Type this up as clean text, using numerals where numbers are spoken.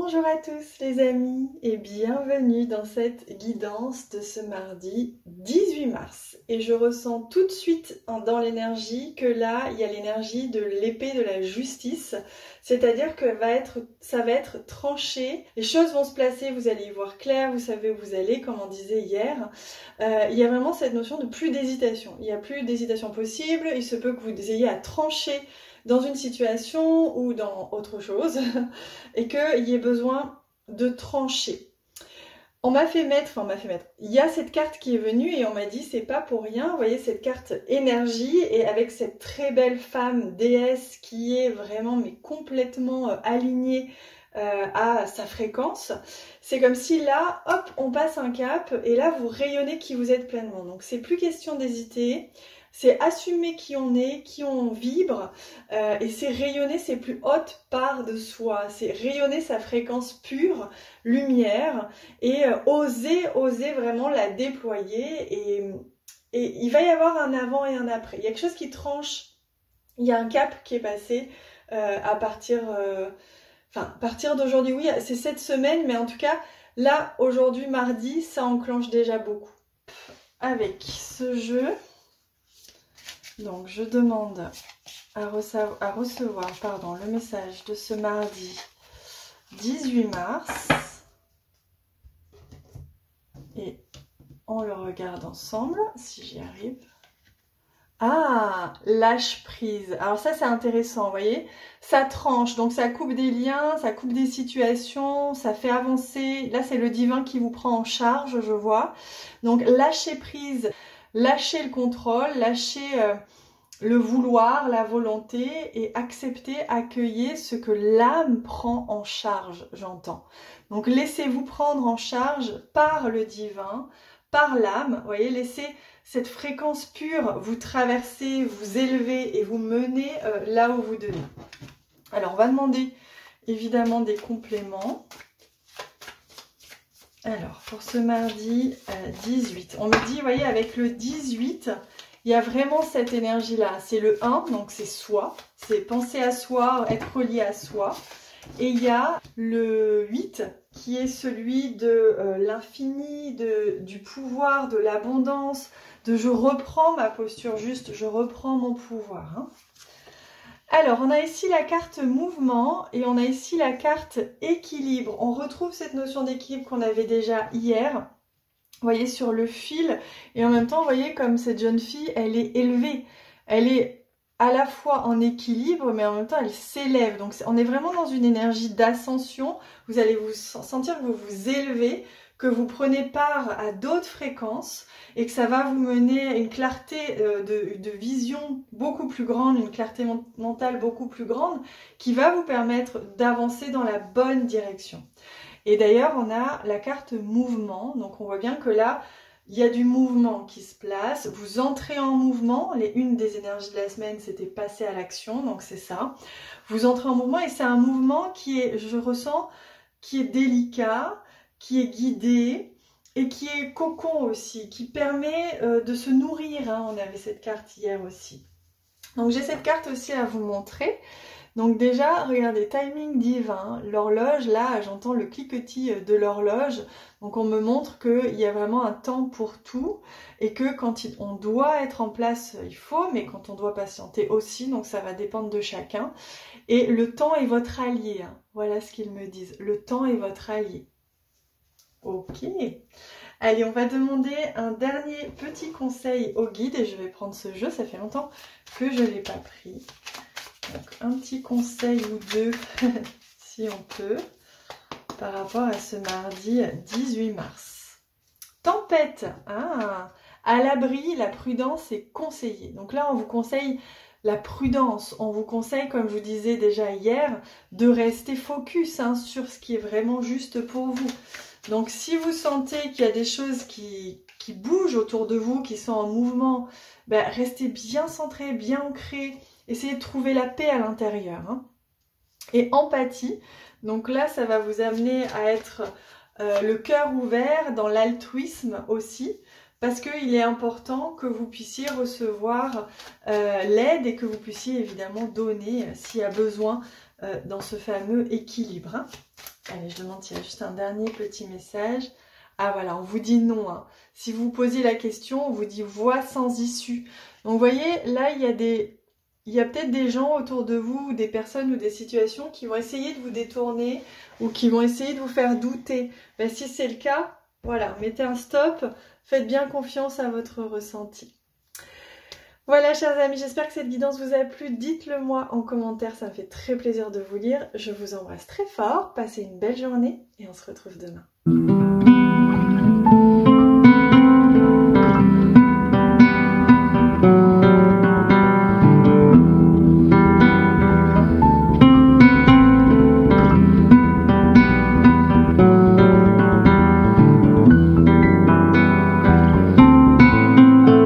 Bonjour à tous les amis et bienvenue dans cette guidance de ce mardi 18 mars. Et je ressens tout de suite dans l'énergie que là, il y a l'énergie de l'épée de la justice. C'est-à-dire que ça va être tranché, les choses vont se placer, vous allez y voir clair, vous savez où vous allez, comme on disait hier. Il y a vraiment cette notion de plus d'hésitation. Il n'y a plus d'hésitation possible, il se peut que vous ayez à trancher dans une situation ou dans autre chose et qu'il y ait besoin de trancher. On m'a fait mettre, il y a cette carte qui est venue et on m'a dit c'est pas pour rien, vous voyez cette carte énergie et avec cette très belle femme déesse qui est vraiment mais complètement alignée à sa fréquence. C'est comme si là, hop, on passe un cap et là vous rayonnez qui vous êtes pleinement. Donc c'est plus question d'hésiter. C'est assumer qui on est, qui on vibre, et c'est rayonner ses plus hautes parts de soi, c'est rayonner sa fréquence pure, lumière, et oser vraiment la déployer, et il va y avoir un avant et un après. Il y a quelque chose qui tranche, il y a un cap qui est passé à partir d'aujourd'hui, oui, c'est cette semaine, mais en tout cas, là, aujourd'hui, mardi, ça enclenche déjà beaucoup. Avec ce jeu... Donc je demande à recevoir le message de ce mardi 18 mars et on le regarde ensemble si j'y arrive. Ah, lâche prise. Alors ça c'est intéressant, vous voyez, ça tranche, donc ça coupe des liens, ça coupe des situations, ça fait avancer. Là c'est le divin qui vous prend en charge, je vois. Donc lâcher prise. Lâcher le contrôle, lâcher le vouloir, la volonté et accepter, accueillir ce que l'âme prend en charge, j'entends. Donc laissez-vous prendre en charge par le divin, par l'âme, vous voyez, laissez cette fréquence pure vous traverser, vous élever et vous mener là où vous devez. Alors on va demander évidemment des compléments. Alors, pour ce mardi 18, on me dit, vous voyez, avec le 18, il y a vraiment cette énergie-là. C'est le 1, donc c'est soi, c'est penser à soi, être relié à soi. Et il y a le 8, qui est celui de l'infini, du pouvoir, de l'abondance, de je reprends ma posture juste, je reprends mon pouvoir. Hein. Alors, on a ici la carte mouvement et on a ici la carte équilibre. On retrouve cette notion d'équilibre qu'on avait déjà hier, vous voyez, sur le fil. Et en même temps, vous voyez, comme cette jeune fille, elle est élevée. Elle est à la fois en équilibre, mais en même temps, elle s'élève. Donc, on est vraiment dans une énergie d'ascension. Vous allez vous sentir que vous vous élevez, que vous prenez part à d'autres fréquences et que ça va vous mener à une clarté de vision beaucoup plus grande, une clarté mentale beaucoup plus grande qui va vous permettre d'avancer dans la bonne direction. Et d'ailleurs, on a la carte mouvement, donc on voit bien que là, il y a du mouvement qui se place, vous entrez en mouvement, une des énergies de la semaine c'était passer à l'action, donc c'est ça. Vous entrez en mouvement et c'est un mouvement qui est, je ressens, qui est délicat, qui est guidé et qui est cocon aussi, qui permet de se nourrir. Hein. On avait cette carte hier aussi. Donc j'ai cette carte aussi à vous montrer. Donc déjà, regardez, timing divin, l'horloge, là j'entends le cliquetis de l'horloge. Donc on me montre qu'il y a vraiment un temps pour tout et que quand on doit être en place, il faut, mais quand on doit patienter aussi, donc ça va dépendre de chacun. Et le temps est votre allié, hein. Voilà ce qu'ils me disent, le temps est votre allié. Ok, allez, on va demander un dernier petit conseil au guide et je vais prendre ce jeu, ça fait longtemps que je ne l'ai pas pris. Donc un petit conseil ou deux, si on peut, par rapport à ce mardi 18 mars. Tempête, à l'abri, la prudence est conseillée. Donc là, on vous conseille la prudence, on vous conseille, comme je vous disais déjà hier, de rester focus sur ce qui est vraiment juste pour vous. Donc si vous sentez qu'il y a des choses qui bougent autour de vous, qui sont en mouvement, ben, restez bien centré, bien ancré, essayez de trouver la paix à l'intérieur. Hein. Et empathie, donc là ça va vous amener à être le cœur ouvert dans l'altruisme aussi, parce qu'il est important que vous puissiez recevoir l'aide et que vous puissiez évidemment donner s'il y a besoin dans ce fameux équilibre. Hein. Allez, je demande s'il y a juste un dernier petit message. Ah voilà, on vous dit non. Hein. Si vous posez la question, on vous dit voie sans issue. Donc vous voyez, là, il y a peut-être des gens autour de vous, ou des personnes ou des situations qui vont essayer de vous détourner ou qui vont essayer de vous faire douter. Ben, si c'est le cas, voilà, mettez un stop, faites bien confiance à votre ressenti. Voilà, chers amis, j'espère que cette guidance vous a plu. Dites-le moi en commentaire, ça me fait très plaisir de vous lire. Je vous embrasse très fort, passez une belle journée et on se retrouve demain.